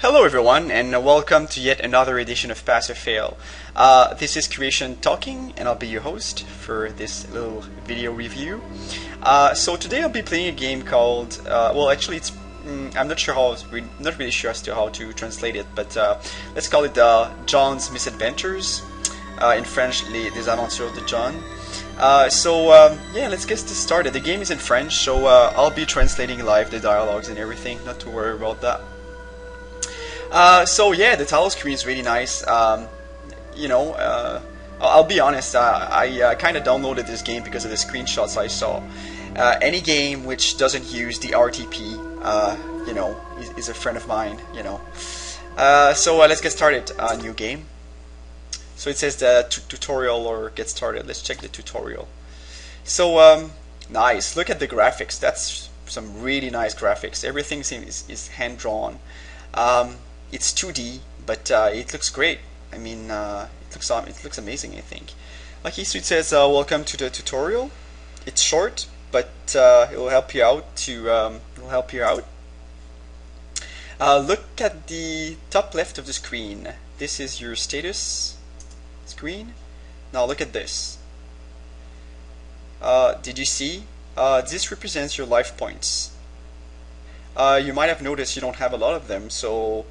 Hello everyone, and welcome to yet another edition of Pass or Fail. This is Creation Talking, and I'll be your host for this little video review. So today I'll be playing a game called, I'm not sure not really sure as to how to translate it, but let's call it John's Misadventures. In French, Les Aventures de John. Yeah, let's get this started. The game is in French, so I'll be translating live the dialogues and everything, not to worry about that. Yeah, the title screen is really nice. I'll be honest, I kind of downloaded this game because of the screenshots I saw. Any game which doesn't use the RTP, is a friend of mine, let's get started. New game. So it says the tutorial or get started. Let's check the tutorial. So, nice. Look at the graphics. That's some really nice graphics. Everything is hand-drawn. It's 2D, but it looks great. I mean, it looks amazing, I think. Okay, so it says welcome to the tutorial. It's short, but it will help you out. Look at the top left of the screen. This is your status screen. Now look at this. Did you see? This represents your life points. You might have noticed you don't have a lot of them, so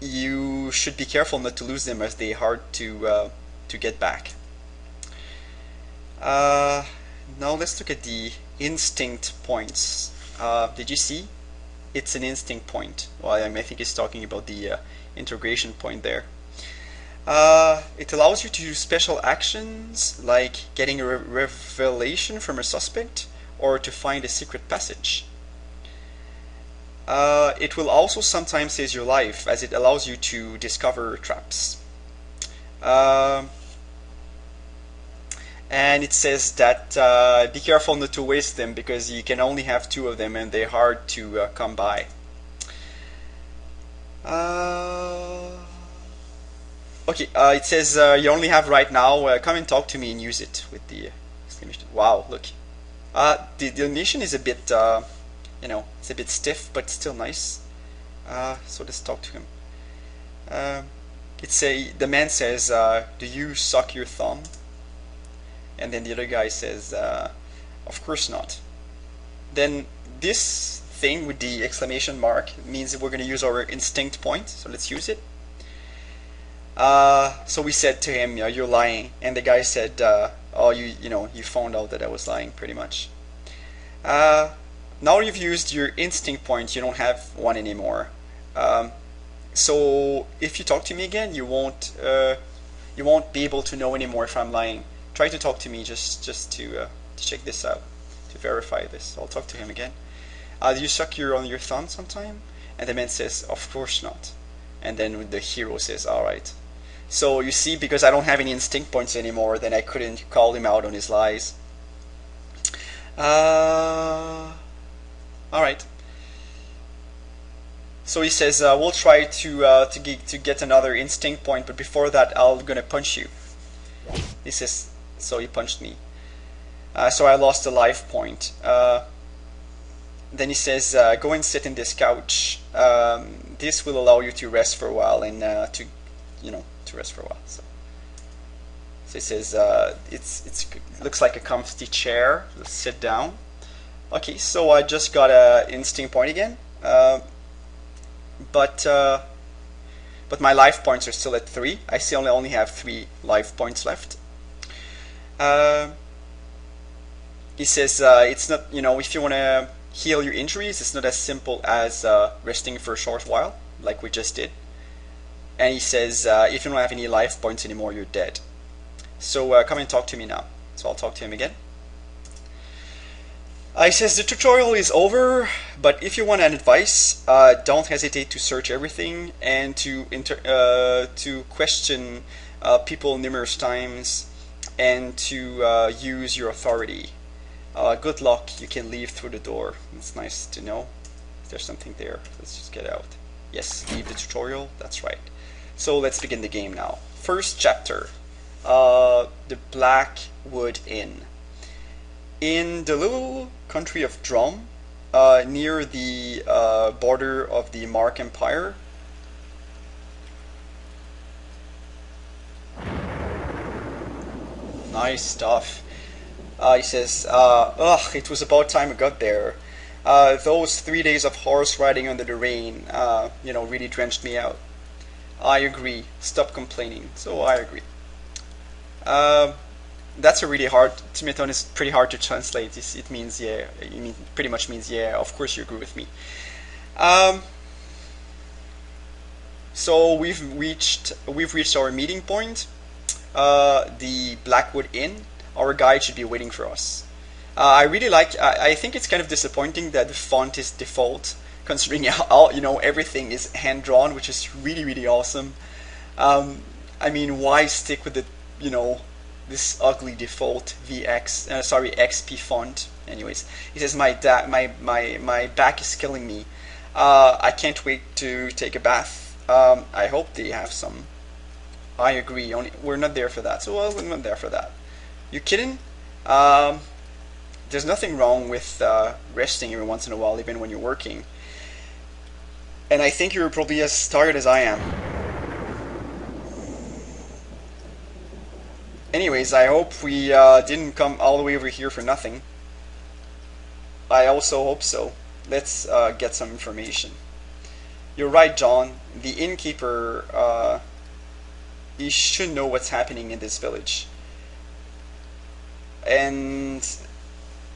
you should be careful not to lose them, as they're hard to get back. Now let's look at the instinct points. Did you see? It's an instinct point. Well, I think it's talking about the integration point there. It allows you to do special actions like getting a revelation from a suspect or to find a secret passage. It will also sometimes save your life, as it allows you to discover traps. And it says that be careful not to waste them, because you can only have 2 of them and they're hard to come by. Okay, it says you only have right now. Come and talk to me and use it with the exclamation. Wow, look. The animation is a bit, it's a bit stiff, but still nice. So let's talk to him. The man says, "Do you suck your thumb?" And then the other guy says, "Of course not." Then this thing with the exclamation mark means that we're going to use our instinct point. So let's use it. So we said to him, "You're lying," and the guy said, "Oh, you found out that I was lying, pretty much." Now you've used your instinct point, you don't have one anymore. So if you talk to me again, you won't be able to know anymore if I'm lying. Try to talk to me just to check this out, to verify this. I'll talk to him again. Do you suck on your thumb sometime? And the man says, "Of course not." And then the hero says, "All right." So you see, because I don't have any instinct points anymore, then I couldn't call him out on his lies. Alright. So he says, we'll try to get another instinct point, but before that I'm gonna punch you. He says, so he punched me. So I lost a life point. Then he says, go and sit in this couch. This will allow you to rest for a while and to rest for a while. So he says, it looks like a comfy chair. Let's sit down. Okay, so I just got a instinct point again, but my life points are still at 3. I still only have 3 life points left. He says it's not, if you want to heal your injuries, it's not as simple as resting for a short while, like we just did. And he says if you don't have any life points anymore, you're dead. So come and talk to me now. So I'll talk to him again. He says the tutorial is over, but if you want an advice, don't hesitate to search everything and to question people numerous times and to use your authority. Good luck. You can leave through the door. It's nice to know. There's something there. Let's just get out. Yes, leave the tutorial. That's right. So let's begin the game now. First chapter. The Blackwood Inn. In the little country of Drum, near the border of the Mark Empire. Nice stuff. He says, ugh, it was about time I got there. Those 3 days of horse riding under the rain, really drenched me out. I agree. Stop complaining. So I agree. Uh, that's a really hard. Timiton is pretty hard to translate. It means yeah. Pretty much means yeah. Of course you agree with me. Um, so we've reached our meeting point. The Blackwood Inn. Our guide should be waiting for us. I really like. I think it's kind of disappointing that the font is default, considering how everything is hand drawn, which is really awesome. Um, I mean, why stick with the you know this ugly default XP font? Anyways, he says my back is killing me. I can't wait to take a bath. I hope they have some. I agree. Only we're not there for that. So well, we're not there for that. You kidding? Um, there's nothing wrong with resting every once in a while, even when you're working. And I think you're probably as tired as I am. Anyways, I hope we didn't come all the way over here for nothing. I also hope so. Let's get some information. You're right, John. The innkeeper, he should know what's happening in this village. And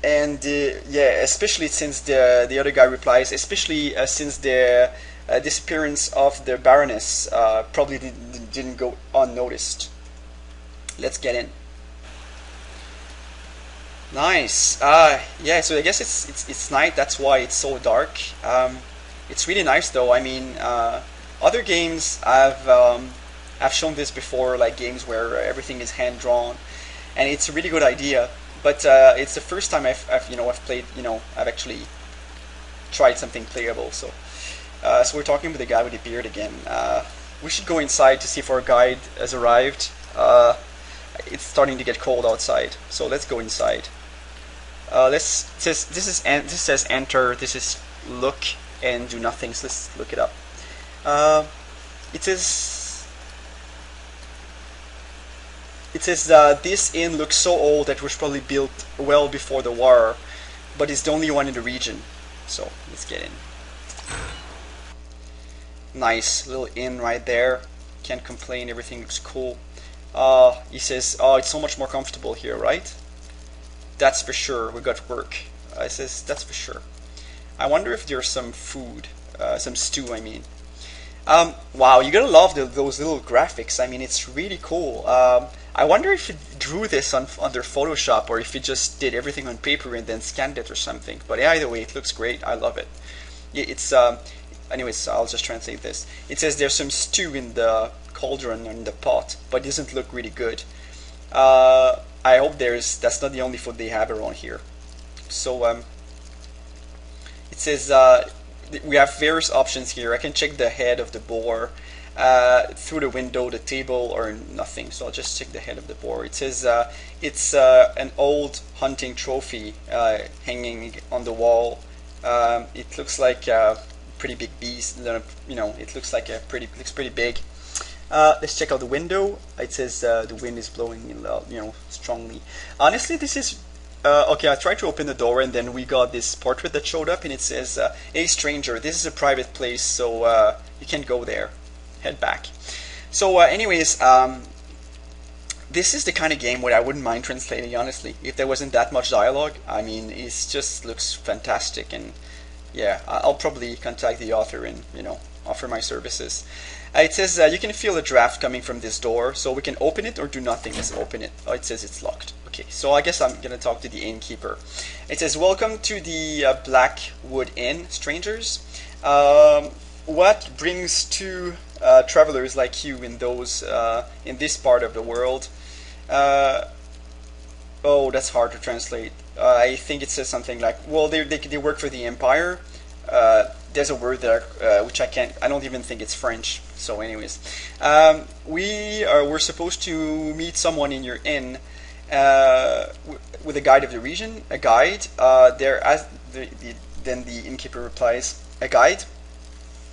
yeah, especially since the other guy replies, especially since the disappearance of the Baroness probably didn't go unnoticed. Let's get in. Nice. Yeah. So I guess it's night. That's why it's so dark. It's really nice though. I mean, other games I've shown this before, like games where everything is hand drawn, and it's a really good idea. But it's the first time I've played. I've actually tried something playable. So we're talking with the guy with the beard again. We should go inside to see if our guide has arrived. It's starting to get cold outside, so let's go inside. This says enter. This is look and do nothing. So let's look it up. Uh, it says this inn looks so old that it was probably built well before the war, but it's the only one in the region. So let's get in. Nice little inn right there. Can't complain. Everything looks cool. He says, "Oh, it's so much more comfortable here, right?" That's for sure. We got work. He says, "That's for sure." I wonder if there's some food, some stew. I mean, wow, you gotta love those little graphics. I mean, it's really cool. I wonder if it drew this under Photoshop or if it just did everything on paper and then scanned it or something. But yeah, either way, it looks great. I love it. It's anyways, I'll just translate this. It says there's some stew in the cauldron or in the pot, but it doesn't look really good. I hope that's not the only food they have around here. So it says we have various options here. I can check the head of the boar through the window, the table, or nothing. So I'll just check the head of the boar. It says it's an old hunting trophy hanging on the wall. It looks like a pretty big beast. It looks like looks pretty big. Let's check out the window. It says the wind is blowing strongly. Honestly, this is okay. I tried to open the door, and then we got this portrait that showed up, and it says, "Hey, stranger, this is a private place, so you can't go there. Head back." So, anyways, this is the kind of game where I wouldn't mind translating. Honestly, if there wasn't that much dialogue, I mean, it just looks fantastic, and yeah, I'll probably contact the author and offer my services. It says you can feel a draft coming from this door, so we can open it or do nothing. Let's open it. Oh, it says it's locked. Okay, so I guess I'm gonna talk to the innkeeper. It says, "Welcome to the Blackwood Inn, strangers. What brings two travelers like you in this part of the world?" Oh, that's hard to translate. I think it says something like, "Well, they work for the Empire." There's a word there which I don't even think it's French. So, anyways, we're supposed to meet someone in your inn with a guide of the region. A guide. then the innkeeper replies, "A guide?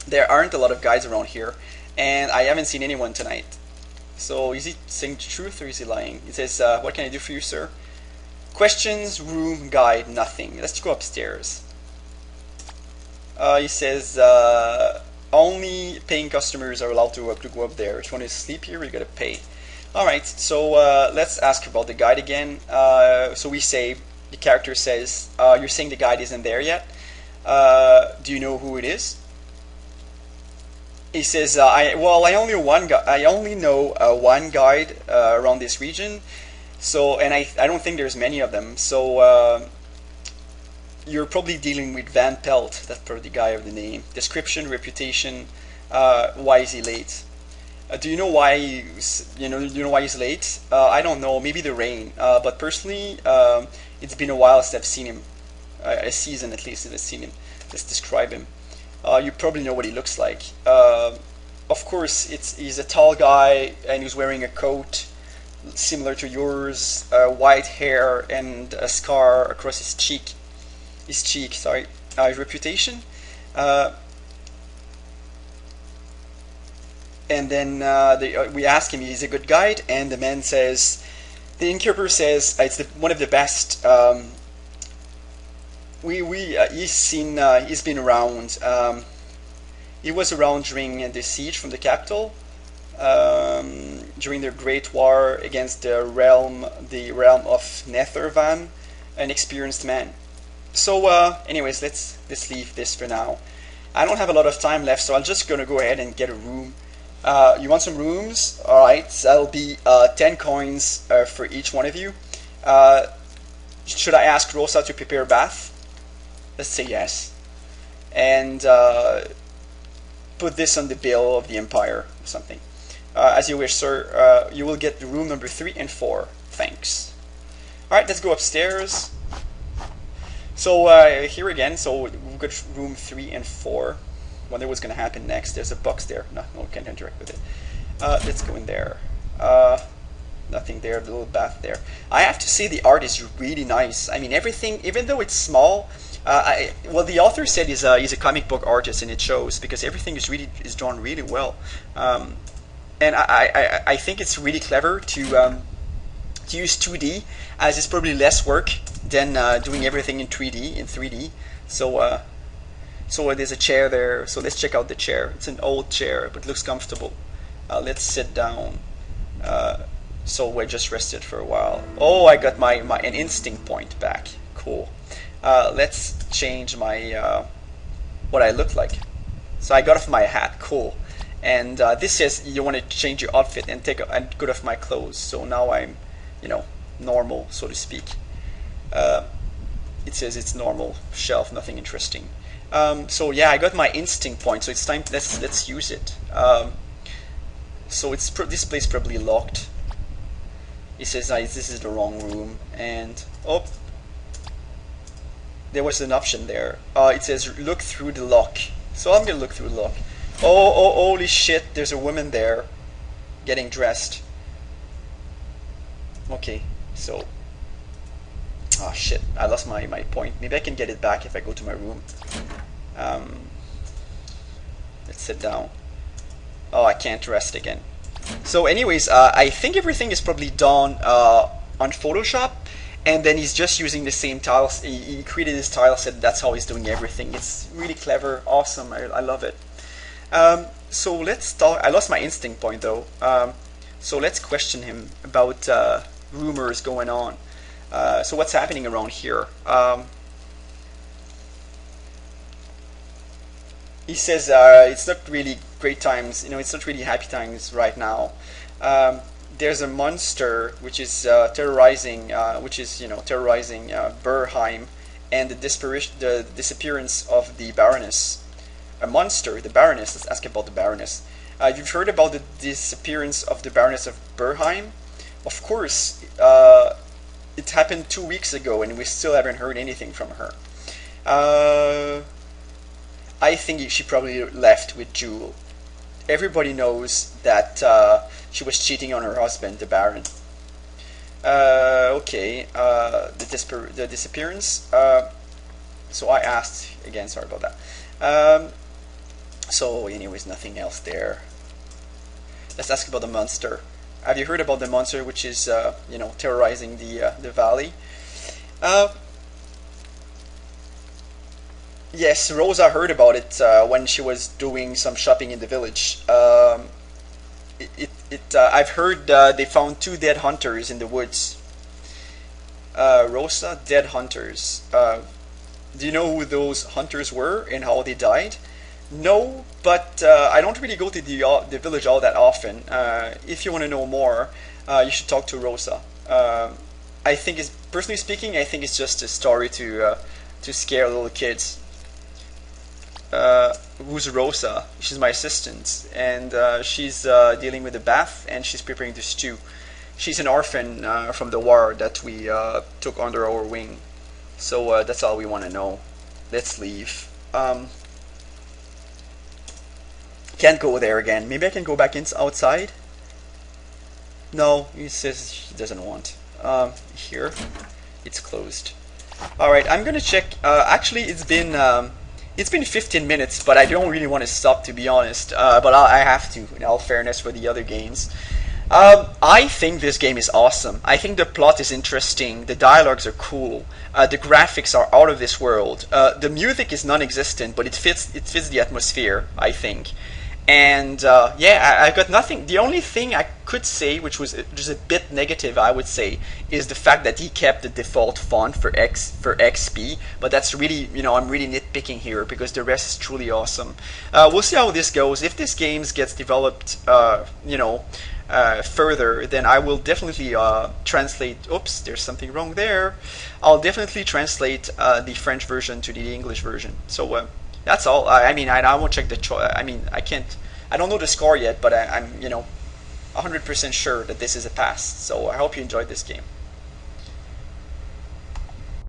There aren't a lot of guides around here, and I haven't seen anyone tonight." So is he saying the truth or is he lying? He says, "What can I do for you, sir?" Questions, room, guide, nothing. Let's go upstairs. He says, only paying customers are allowed to go up there. If you want to sleep here, you gotta pay. Alright, so let's ask about the guide again. So we say, the character says, "You're saying the guide isn't there yet? Do you know who it is?" He says, I only know one guide around this region. So, and I don't think there's many of them. So you're probably dealing with Van Pelt. That's probably the guy of the name. Description, reputation. Why is he late? Do you know why? You know why he's late? I don't know. Maybe the rain. But personally, it's been a while since I've seen him. A season at least since I've seen him. Let's describe him. You probably know what he looks like. Of course, he's a tall guy and he's wearing a coat similar to yours, white hair and a scar across his cheek. His reputation. And then we ask him, he's a good guide, and the man says, the innkeeper says, it's one of the best. He's been around. He was around during the siege from the capital, during the Great War against the realm of Nethervan, an experienced man. So, anyways, let's leave this for now. I don't have a lot of time left, so I'm just gonna go ahead and get a room. You want some rooms? All right, so that'll be 10 coins for each one of you. Should I ask Rosa to prepare a bath? Let's say yes. And put this on the bill of the Empire or something. As you wish, sir. You will get room number 3 and 4. Thanks. Alright, let's go upstairs. So here again, so we've got room 3 and 4. Wonder what's going to happen next. There's a box there. No, can't interact with it. Let's go in there. Nothing there, a little bath there. I have to say the art is really nice. I mean, everything, even though it's small, the author said he's a comic book artist, and it shows because everything is drawn really well. And I think it's really clever to use 2D, as it's probably less work than doing everything in 3D. So there's a chair there. So let's check out the chair. It's an old chair, but it looks comfortable. Let's sit down. So I just rested for a while. Oh, I got an instinct point back. Cool. Let's change my what I look like. So I got off my hat. Cool. And this says you want to change your outfit and get off my clothes. So now I'm, normal, so to speak. It says it's normal shelf, nothing interesting. So yeah, I got my instinct point. So it's time. Let's use it. So this place probably locked. It says this is the wrong room, and there was an option there. It says look through the lock. So I'm gonna look through the lock. Oh, holy shit! There's a woman there, getting dressed. Okay, so shit! I lost my point. Maybe I can get it back if I go to my room. Let's sit down. Oh, I can't rest again. So anyways, I think everything is probably done on Photoshop, and then he's just using the same tiles. He created his tile set. That's how he's doing everything. It's really clever, awesome. I love it. So let's start. I lost my instinct point though. So let's question him about rumors going on. So what's happening around here? He says it's not really great times. It's not really happy times right now. There's a monster which is terrorizing Burheim, and the disappearance of the Baroness. A monster, the Baroness. Let's ask about the Baroness. You've heard about the disappearance of the Baroness of Burheim? Of course, it happened 2 weeks ago, and we still haven't heard anything from her. I think she probably left with Jewel. Everybody knows that she was cheating on her husband, the Baron. Okay, the disappearance. So I asked again. Sorry about that. So, anyways, nothing else there. Let's ask about the monster. Have you heard about the monster which is, terrorizing the valley? Yes, Rosa heard about it when she was doing some shopping in the village. I've heard they found 2 dead hunters in the woods. Rosa, dead hunters. Do you know who those hunters were and how they died? No, but I don't really go to the village all that often. If you want to know more, you should talk to Rosa. I think, personally speaking, I think it's just a story to scare little kids. Who's Rosa? She's my assistant, and she's dealing with the bath, and she's preparing the stew. She's an orphan from the war that we took under our wing. So that's all we want to know. Let's leave. Can't go there again. Maybe I can go back outside? No, he says he doesn't want. Here, it's closed. Alright, I'm gonna check. Actually, it's been 15 minutes, but I don't really want to stop, to be honest. But I have to, in all fairness, for the other games. I think this game is awesome. I think the plot is interesting. The dialogues are cool. The graphics are out of this world. The music is non-existent, but it fits the atmosphere, I think. And yeah, I got nothing. The only thing I could say, which was just a bit negative, I would say, is the fact that he kept the default font for XP. But that's really, I'm really nitpicking here because the rest is truly awesome. We'll see how this goes. If this game gets developed, further, then I will definitely translate. Oops, there's something wrong there. I'll definitely translate the French version to the English version. So. That's all. I won't check the choice. I can't. I don't know the score yet, but I'm 100% sure that this is a pass. So I hope you enjoyed this game.